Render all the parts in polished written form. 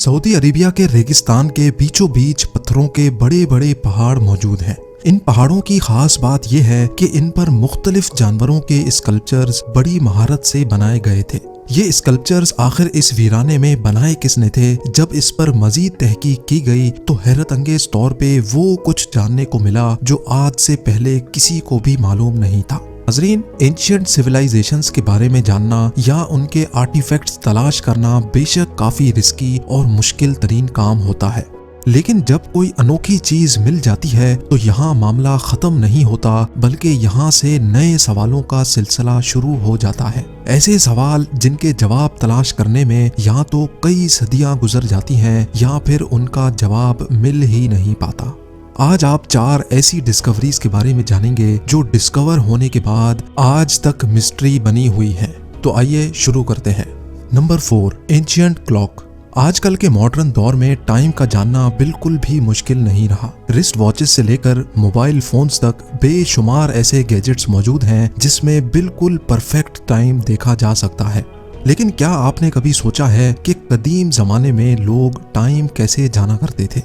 Saudi Arabia के रेगिस्तान के बीचों बीच पत्थरों के बड़े बड़े पहाड़ मौजूद हैं। इन पहाड़ों की खास बात यह है कि इन पर मुख्तलिफ जानवरों के स्कल्पचर्स बड़ी महारत से बनाए गए थे। ये स्कल्पचर्स आखिर इस वीराने में बनाए किसने थे? जब इस पर मजीद तहकीक की गई तो हैरत अंगेज तौर पे वो कुछ जानने को मिला जो आज से पहले किसी को भी मालूम नहीं था। नाज़रीन, एंशिएंट सिविलाइजेशंस के बारे में जानना या उनके आर्टिफैक्ट्स तलाश करना बेशक काफी रिस्की और मुश्किल तरीन काम होता है, लेकिन जब कोई अनोखी चीज मिल जाती है तो यहाँ मामला खत्म नहीं होता, बल्कि यहाँ से नए सवालों का सिलसिला शुरू हो जाता है। ऐसे सवाल जिनके जवाब तलाश करने में या तो कई सदियां गुजर जाती हैं या फिर उनका जवाब मिल ही नहीं पाता। आज आप 4 ऐसी डिस्कवरीज के बारे में जानेंगे जो डिस्कवर होने के बाद आज तक मिस्ट्री बनी हुई है। तो आइए शुरू करते हैं। Number 4, ancient clock. आजकल के मॉडर्न दौर में टाइम का जानना बिल्कुल भी मुश्किल नहीं रहा। रिस्ट वॉचेस से लेकर मोबाइल फोन्स तक बेशुमार ऐसे गैजेट्स मौजूद हैं जिसमें बिल्कुल परफेक्ट टाइम देखा जा सकता है। लेकिन क्या आपने कभी सोचा है कि कदीम जमाने में लोग टाइम कैसे जाना करते थे?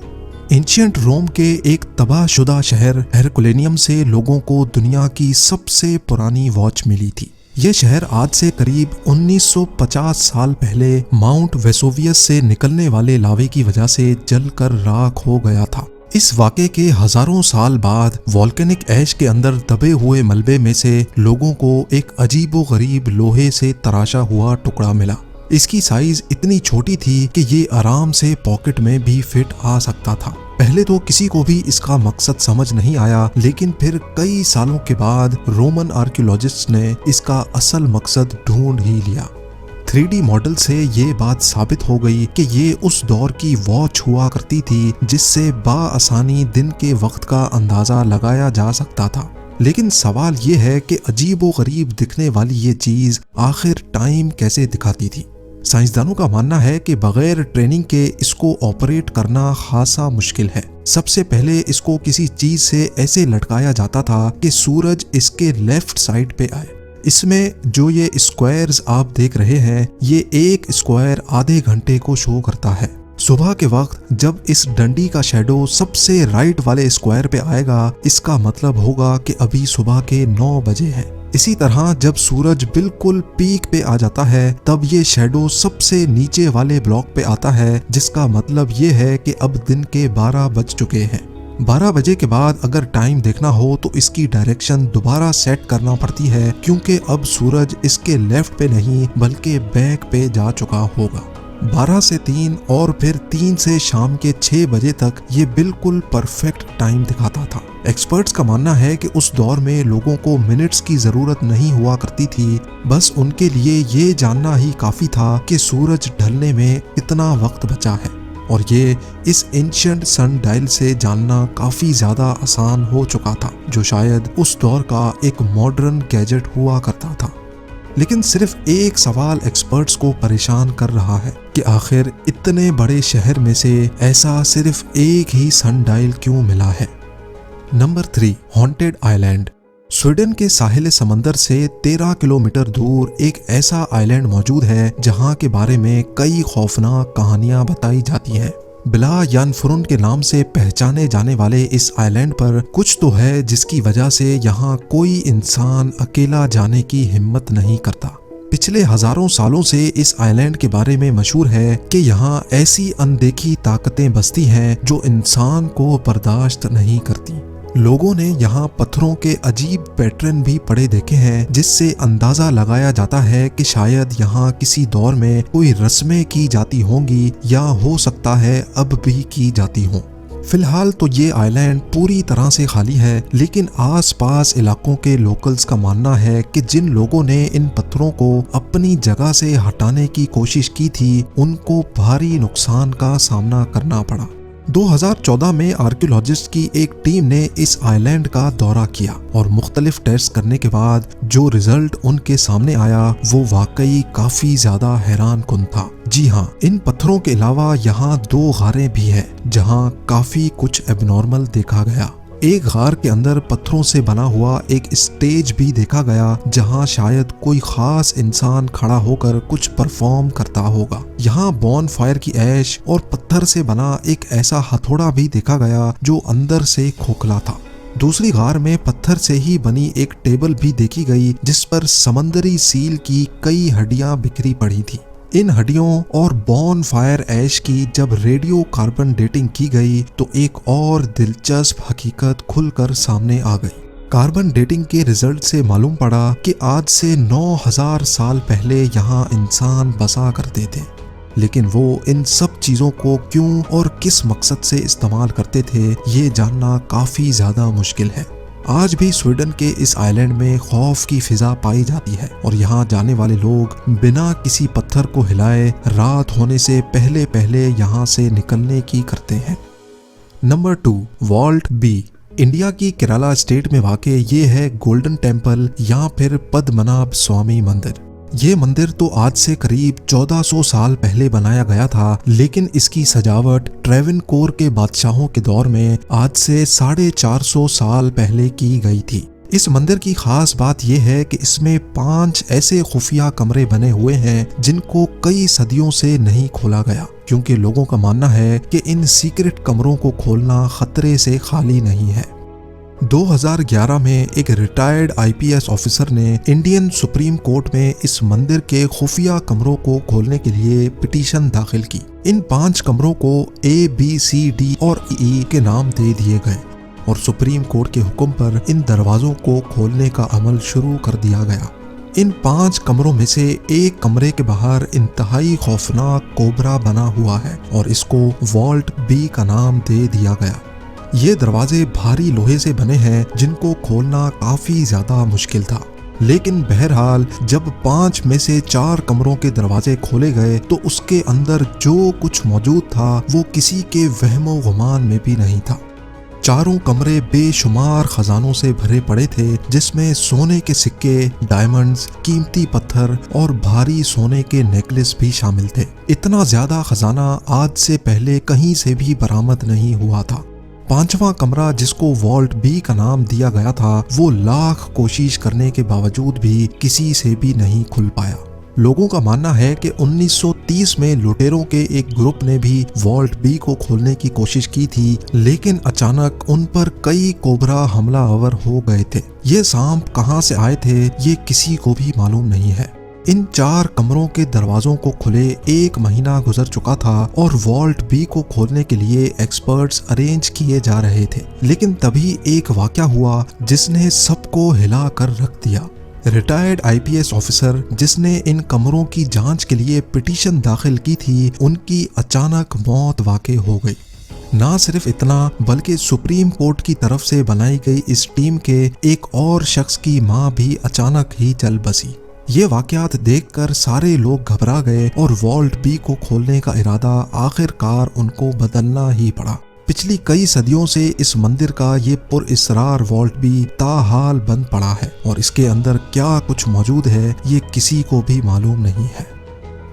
एंशिएंट रोम के एक तबाहशुदा शहर हेरकुलेनियम से लोगों को दुनिया की सबसे पुरानी वॉच मिली थी। यह शहर आज से करीब 1950 साल पहले माउंट वेसुवियस से निकलने वाले लावे की वजह से जलकर राख हो गया था। इस वाक़े के हजारों साल बाद वॉल्केनिक ऐश के अंदर दबे हुए मलबे में से लोगों को एक अजीबोगरीब लोहे से तराशा हुआ टुकड़ा मिला। इसकी साइज इतनी छोटी थी कि ये आराम से पॉकेट में भी फिट आ सकता था। पहले तो किसी को भी इसका मकसद समझ नहीं आया, लेकिन फिर कई सालों के बाद रोमन आर्कियोलॉजिस्ट्स ने इसका असल मकसद ढूंढ ही लिया। 3D मॉडल से ये बात साबित हो गई कि ये उस दौर की वॉच हुआ करती थी जिससे बाआसानी दिन के वक्त का अंदाजा लगाया जा सकता था। लेकिन सवाल ये है कि अजीबोगरीब दिखने वाली ये चीज आखिर टाइम कैसे दिखाती थी? साइंसदानों का मानना है कि बगैर ट्रेनिंग के इसको ऑपरेट करना खासा मुश्किल है। सबसे पहले इसको किसी चीज से ऐसे लटकाया जाता था कि सूरज इसके लेफ्ट साइड पे आए। इसमें जो ये स्क्वायर्स आप देख रहे हैं, ये एक स्क्वायर आधे घंटे को शो करता है। सुबह के वक्त जब इस डंडी का शैडो सबसे राइट वाले स्क्वायर पे आएगा, इसका मतलब होगा कि अभी सुबह के 9 बजे है। इसी तरह जब सूरज बिल्कुल पीक पे आ जाता है, तब ये शैडो सबसे नीचे वाले ब्लॉक पे आता है, जिसका मतलब ये है कि अब दिन के 12 बज चुके हैं। 12 बजे के बाद अगर टाइम देखना हो तो इसकी डायरेक्शन दोबारा सेट करना पड़ती है, क्योंकि अब सूरज इसके लेफ्ट पे नहीं बल्कि बैक पे जा चुका होगा। 12 से 3 और फिर 3 से शाम के 6 बजे तक ये बिल्कुल परफेक्ट टाइम दिखाता था। एक्सपर्ट्स का मानना है कि उस दौर में लोगों को मिनट्स की जरूरत नहीं हुआ करती थी, बस उनके लिए ये जानना ही काफी था कि सूरज ढलने में कितना वक्त बचा है। और ये इस एंशिएंट सन डायल से जानना काफी ज्यादा आसान हो चुका था, जो शायद उस दौर का एक मॉडर्न गैजेट हुआ करता था। लेकिन सिर्फ एक सवाल एक्सपर्ट्स को परेशान कर रहा है कि आखिर इतने बड़े शहर में से ऐसा सिर्फ एक ही सन डायल क्यों मिला है। Number 3, haunted island. स्वीडन के साहिल समंदर से 13 किलोमीटर दूर एक ऐसा आइलैंड मौजूद है जहां के बारे में कई खौफनाक कहानियां बताई जाती हैं। बिला यानफुरुन के नाम से पहचाने जाने वाले इस आइलैंड पर कुछ तो है जिसकी वजह से यहाँ कोई इंसान अकेला जाने की हिम्मत नहीं करता। पिछले हजारों सालों से इस आइलैंड के बारे में मशहूर है कि यहाँ ऐसी अनदेखी ताकतें बसती हैं जो इंसान को बर्दाश्त नहीं करती। लोगों ने यहाँ पत्थरों के अजीब पैटर्न भी पड़े देखे हैं, जिससे अंदाजा लगाया जाता है कि शायद यहाँ किसी दौर में कोई रस्में की जाती होंगी या हो सकता है अब भी की जाती हों। फिलहाल तो ये आइलैंड पूरी तरह से खाली है, लेकिन आसपास इलाकों के लोकल्स का मानना है कि जिन लोगों ने इन पत्थरों को अपनी जगह से हटाने की कोशिश की थी, उनको भारी नुकसान का सामना करना पड़ा। 2014 में आर्कियोलॉजिस्ट की एक टीम ने इस आइलैंड का दौरा किया और मुख्तलिफ टेस्ट करने के बाद जो रिजल्ट उनके सामने आया वो वाकई काफी ज्यादा हैरान कुन था। जी हाँ, इन पत्थरों के अलावा यहाँ 2 गारें भी हैं जहाँ काफी कुछ एबनॉर्मल देखा गया। एक गार के अंदर पत्थरों से बना हुआ एक स्टेज भी देखा गया जहां शायद कोई खास इंसान खड़ा होकर कुछ परफॉर्म करता होगा। यहाँ बॉन फायर की ऐश और पत्थर से बना एक ऐसा हथौड़ा भी देखा गया जो अंदर से खोखला था। दूसरी गार में पत्थर से ही बनी एक टेबल भी देखी गई जिस पर समंदरी सील की कई हड्डियां बिखरी पड़ी थी। इन हड्डियों और बॉन फायर ऐश की जब रेडियो कार्बन डेटिंग की गई तो एक और दिलचस्प हकीकत खुलकर सामने आ गई। कार्बन डेटिंग के रिजल्ट से मालूम पड़ा कि आज से 9000 साल पहले यहाँ इंसान बसा करते थे, लेकिन वो इन सब चीजों को क्यों और किस मकसद से इस्तेमाल करते थे ये जानना काफी ज्यादा मुश्किल है। आज भी स्वीडन के इस आइलैंड में खौफ की फिजा पाई जाती है और यहाँ जाने वाले लोग बिना किसी पत्थर को हिलाए रात होने से पहले पहले यहाँ से निकलने की करते हैं। Number 2, vault B. इंडिया की केरला स्टेट में वाक़े ये है गोल्डन टेम्पल या फिर पद्मनाभ स्वामी मंदिर। ये मंदिर तो आज से करीब 1400 साल पहले बनाया गया था, लेकिन इसकी सजावट ट्रेवनकोर के बादशाहों के दौर में आज से 450 साल पहले की गई थी। इस मंदिर की खास बात यह है कि इसमें 5 ऐसे खुफिया कमरे बने हुए हैं जिनको कई सदियों से नहीं खोला गया, क्योंकि लोगों का मानना है कि इन सीक्रेट कमरों को खोलना खतरे से खाली नहीं है। 2011 में एक रिटायर्ड आईपीएस ऑफिसर ने इंडियन सुप्रीम कोर्ट में इस मंदिर के खुफिया कमरों को खोलने के लिए पिटीशन दाखिल की। इन 5 कमरों को ABCD और E के नाम दे दिए गए और सुप्रीम कोर्ट के हुक्म पर इन दरवाजों को खोलने का अमल शुरू कर दिया गया। इन 5 कमरों में से एक कमरे के बाहर इंतहाई खौफनाक कोबरा बना हुआ है और इसको वॉल्ट बी का नाम दे दिया गया। ये दरवाजे भारी लोहे से बने हैं जिनको खोलना काफी ज्यादा मुश्किल था, लेकिन बहरहाल जब 5 में से 4 कमरों के दरवाजे खोले गए तो उसके अंदर जो कुछ मौजूद था वो किसी के वहमो गुमान में भी नहीं था। चारों कमरे बेशुमार खजानों से भरे पड़े थे, जिसमें सोने के सिक्के, डायमंड्स, कीमती पत्थर और भारी सोने के नेकलेस भी शामिल थे। इतना ज्यादा खजाना आज से पहले कहीं से भी बरामद नहीं हुआ था। 5वां कमरा जिसको वॉल्ट बी का नाम दिया गया था वो लाख कोशिश करने के बावजूद भी किसी से भी नहीं खुल पाया। लोगों का मानना है कि 1930 में लुटेरों के एक ग्रुप ने भी वॉल्ट बी को खोलने की कोशिश की थी, लेकिन अचानक उन पर कई कोबरा हमलावर हो गए थे। ये सांप कहां से आए थे ये किसी को भी मालूम नहीं है। इन 4 कमरों के दरवाजों को खुले 1 महीना गुजर चुका था और वॉल्ट बी को खोलने के लिए एक्सपर्ट्स अरेंज किए जा रहे थे, लेकिन तभी एक वाकया हुआ जिसने सबको हिला कर रख दिया। रिटायर्ड आईपीएस ऑफिसर जिसने इन कमरों की जांच के लिए पिटीशन दाखिल की थी, उनकी अचानक मौत वाक़ई हो गई। ना सिर्फ इतना बल्कि सुप्रीम कोर्ट की तरफ से बनाई गई इस टीम के एक और शख्स की मां भी अचानक ही चल बसी। ये वाकयात देखकर सारे लोग घबरा गए और वॉल्ट बी को खोलने का इरादा आखिरकार उनको बदलना ही पड़ा। पिछली कई सदियों से इस मंदिर का ये पुरइसरार वॉल्ट बी ताहाल बंद पड़ा है और इसके अंदर क्या कुछ मौजूद है ये किसी को भी मालूम नहीं है।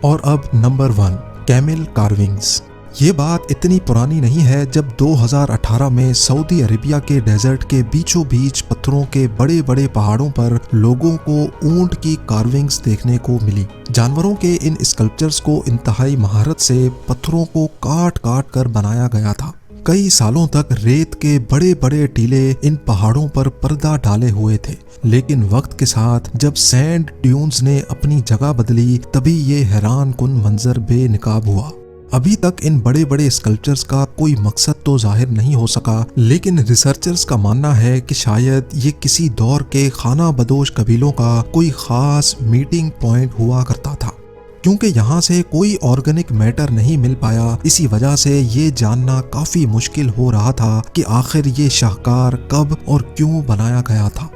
और अब नंबर 1, कैमल कार्विंग्स। ये बात इतनी पुरानी नहीं है जब 2018 में सऊदी अरेबिया के डेजर्ट के बीचों बीच पत्थरों के बड़े बड़े पहाड़ों पर लोगों को ऊंट की कार्विंग्स देखने को मिली। जानवरों के इन स्कल्पचर्स को इंतहाई महारत से पत्थरों को काट काट कर बनाया गया था। कई सालों तक रेत के बड़े बड़े टीले इन पहाड़ों पर पर्दा डाले हुए थे, लेकिन वक्त के साथ जब सैंड ड्यून्स ने अपनी जगह बदली तभी ये हैरान कुन मंजर बेनकाब हुआ। अभी तक इन बड़े बड़े स्कल्पचर्स का कोई मकसद तो जाहिर नहीं हो सका, लेकिन रिसर्चर्स का मानना है कि शायद ये किसी दौर के खाना बदोश कबीलों का कोई खास मीटिंग पॉइंट हुआ करता था। क्योंकि यहाँ से कोई ऑर्गेनिक मैटर नहीं मिल पाया, इसी वजह से ये जानना काफी मुश्किल हो रहा था कि आखिर ये शाहकार कब और क्यों बनाया गया था।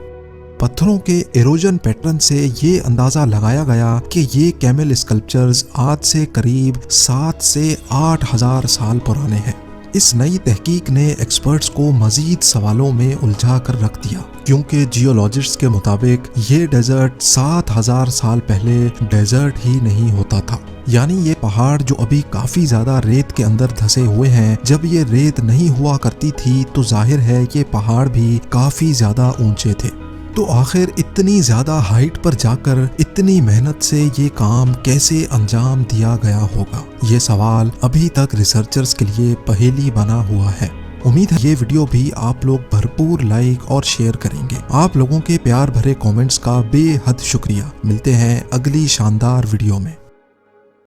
पत्थरों के एरोजन पैटर्न से ये अंदाजा लगाया गया कि ये कैमल स्कल्पचर्स आज से करीब 7 से 8 हजार साल पुराने हैं। इस नई तहकीक ने एक्सपर्ट्स को मजीद सवालों में उलझा कर रख दिया, क्योंकि जियोलॉजिस्ट्स के मुताबिक ये डेजर्ट 7000 साल पहले डेजर्ट ही नहीं होता था। यानी ये पहाड़ जो अभी काफी ज्यादा रेत के अंदर धंसे हुए हैं, जब ये रेत नहीं हुआ करती थी तो जाहिर है ये पहाड़ भी काफी ज्यादा ऊंचे थे। तो आखिर इतनी ज्यादा हाइट पर जाकर इतनी मेहनत से ये काम कैसे अंजाम दिया गया होगा, ये सवाल अभी तक रिसर्चर्स के लिए पहेली बना हुआ है। उम्मीद है ये वीडियो भी आप लोग भरपूर लाइक और शेयर करेंगे। आप लोगों के प्यार भरे कमेंट्स का बेहद शुक्रिया। मिलते हैं अगली शानदार वीडियो में।